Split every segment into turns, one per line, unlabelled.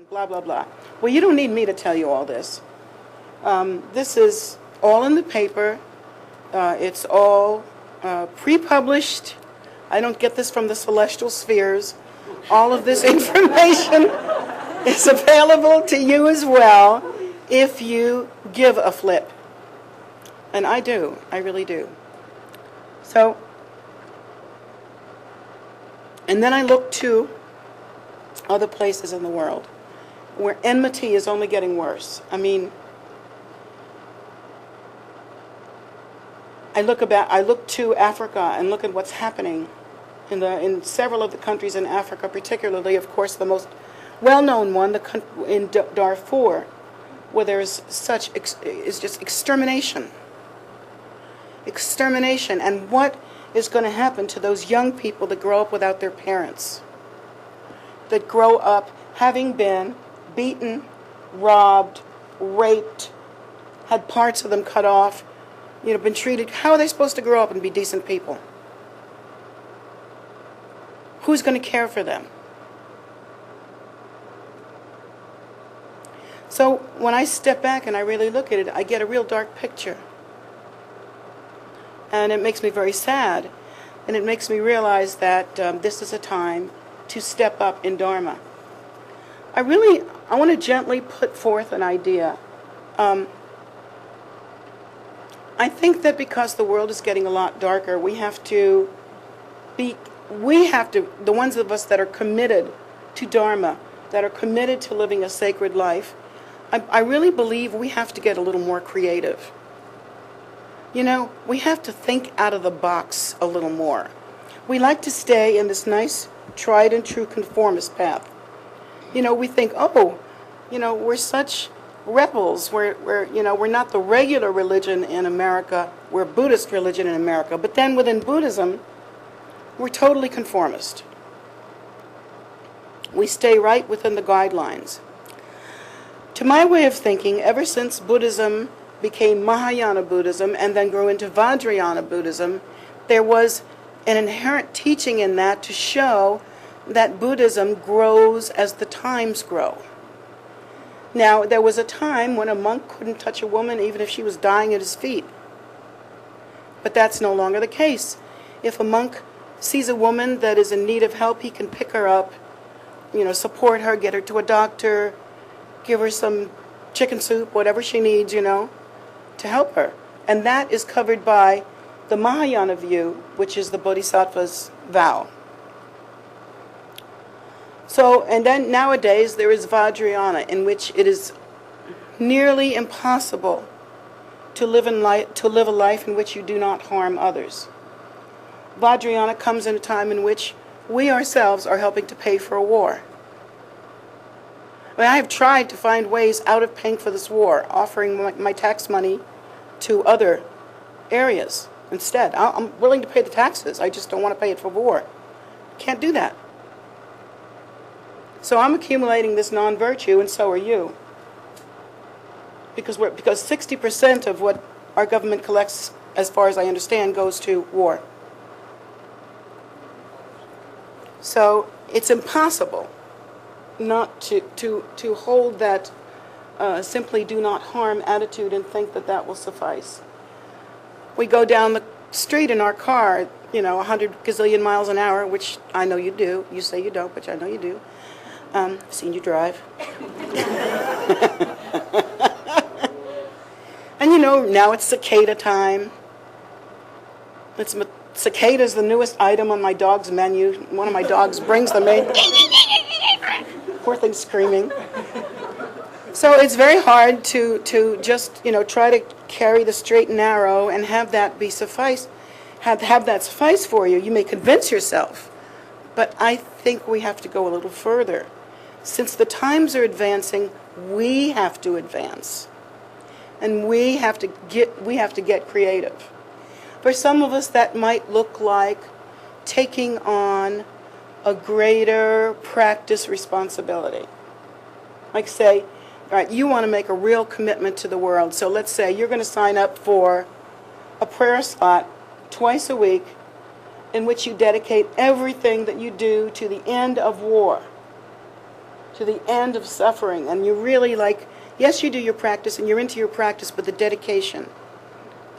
blah, blah, blah. Well, you don't need me to tell you all this. This is all in the paper. It's all pre-published. I don't get this from the celestial spheres. All of this information is available to you as well if you give a flip. And I do. I really do. So, and then I look to other places in the world where enmity is only getting worse. I mean, I look to Africa and look at what's happening in several of the countries in Africa, particularly, of course, the most well-known one, in Darfur, where there's is just extermination. Extermination. And what is going to happen to those young people that grow up without their parents? That grow up having been beaten, robbed, raped, had parts of them cut off, been treated. How are they supposed to grow up and be decent people? Who's going to care for them? So when I step back and I really look at it, I get a real dark picture. And it makes me very sad. And it makes me realize that this is a time to step up in Dharma. I want to gently put forth an idea. I think that because the world is getting a lot darker, the ones of us that are committed to Dharma, that are committed to living a sacred life, I really believe we have to get a little more creative. We have to think out of the box a little more. We like to stay in this nice, tried and true conformist path. We think, we're such rebels. We're not the regular religion in America. We're Buddhist religion in America. But then within Buddhism, we're totally conformist. We stay right within the guidelines. To my way of thinking, ever since Buddhism became Mahayana Buddhism and then grew into Vajrayana Buddhism, there was an inherent teaching in that to show that Buddhism grows as the times grow. Now, there was a time when a monk couldn't touch a woman even if she was dying at his feet. But that's no longer the case. If a monk sees a woman that is in need of help, he can pick her up, support her, get her to a doctor, give her some chicken soup, whatever she needs, to help her. And that is covered by the Mahayana view, which is the Bodhisattva's vow. So, and then nowadays there is Vajrayana, in which it is nearly impossible to live a life in which you do not harm others. Vajrayana comes in a time in which we ourselves are helping to pay for a war. I have tried to find ways out of paying for this war, offering my tax money to other areas instead. I'm willing to pay the taxes, I just don't want to pay it for war. Can't do that. So I'm accumulating this non-virtue, and so are you. Because 60% of what our government collects, as far as I understand, goes to war. So it's impossible not to hold that simply do not harm attitude and think that will suffice. We go down the street in our car, 100 gazillion miles an hour, which I know you do. You say you don't, but I know you do. I've seen you drive. And now it's cicada time. Cicada is the newest item on my dog's menu. One of my dogs brings them in. Poor thing's screaming. So it's very hard to just try to carry the straight and narrow and have that suffice for you. You may convince yourself, but I think we have to go a little further. Since the times are advancing, we have to advance, and we have to get creative. For some of us, that might look like taking on a greater practice responsibility. Like say, all right, you want to make a real commitment to the world. So let's say you're going to sign up for a prayer slot twice a week in which you dedicate everything that you do to the end of war, to the end of suffering, and you really like, yes, you do your practice and you're into your practice, but the dedication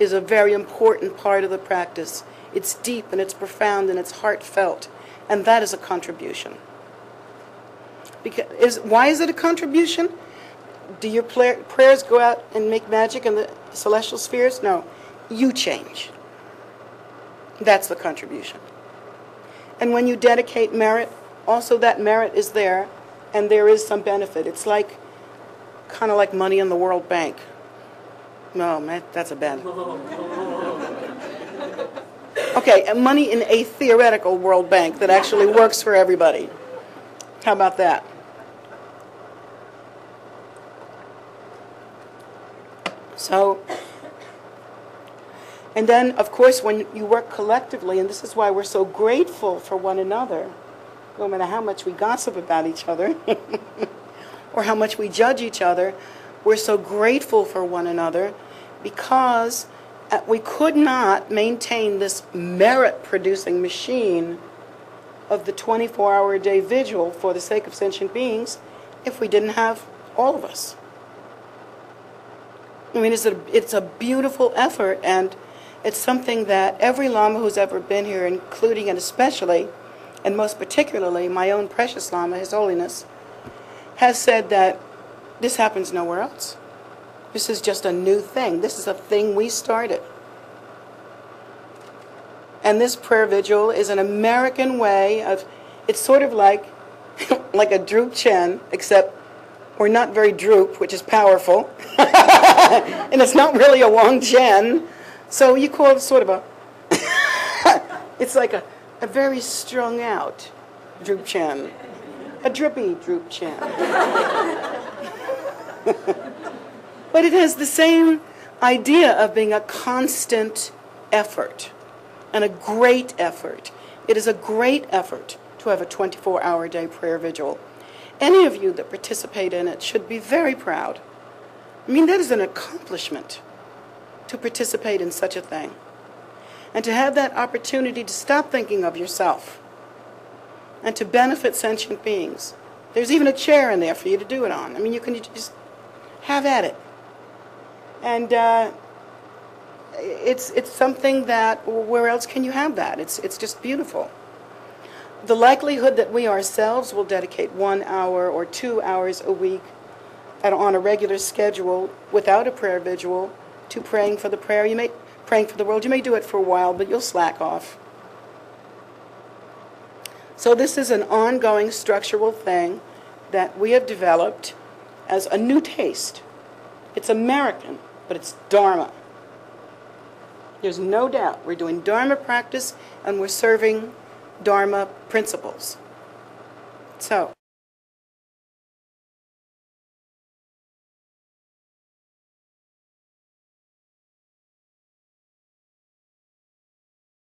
is a very important part of the practice. It's deep and it's profound and it's heartfelt, and that is a contribution. Why is it a contribution? Do your prayers go out and make magic in the celestial spheres? No. You change. That's the contribution. And when you dedicate merit, also that merit is there, and there is some benefit. It's like, kind of like money in the World Bank. No, man, that's a bad. Okay, money in a theoretical World Bank that actually works for everybody. How about that? So, and then, of course, when you work collectively, and this is why we're so grateful for one another, no matter how much we gossip about each other, or how much we judge each other, we're so grateful for one another because we could not maintain this merit-producing machine of the 24-hour-a-day vigil for the sake of sentient beings if we didn't have all of us. I mean, it's a beautiful effort, and it's something that every Lama who's ever been here, including and especially, and most particularly, my own precious Lama, His Holiness, has said that this happens nowhere else. This is just a new thing. This is a thing we started. And this prayer vigil is an American way of, it's sort of like, like a droop chen, except we're not very droop, which is powerful. And it's not really a Wang Chen. So you call it sort of a, it's like a very strung out droop chen. A drippy droop chen. But it has the same idea of being a constant effort and a great effort. It is a great effort to have a 24-hour-a-day prayer vigil. Any of you that participate in it should be very proud. I mean, that is an accomplishment to participate in such a thing. And to have that opportunity to stop thinking of yourself and to benefit sentient beings. There's even a chair in there for you to do it on. I mean, you can just have at it. And it's something that, where else can you have that? It's just beautiful. The likelihood that we ourselves will dedicate 1 hour or 2 hours a week on a regular schedule without a prayer vigil to praying for the praying for the world. You may do it for a while, but you'll slack off. So this is an ongoing structural thing that we have developed as a new taste. It's American, but it's Dharma. There's no doubt we're doing Dharma practice and we're serving Dharma principles. So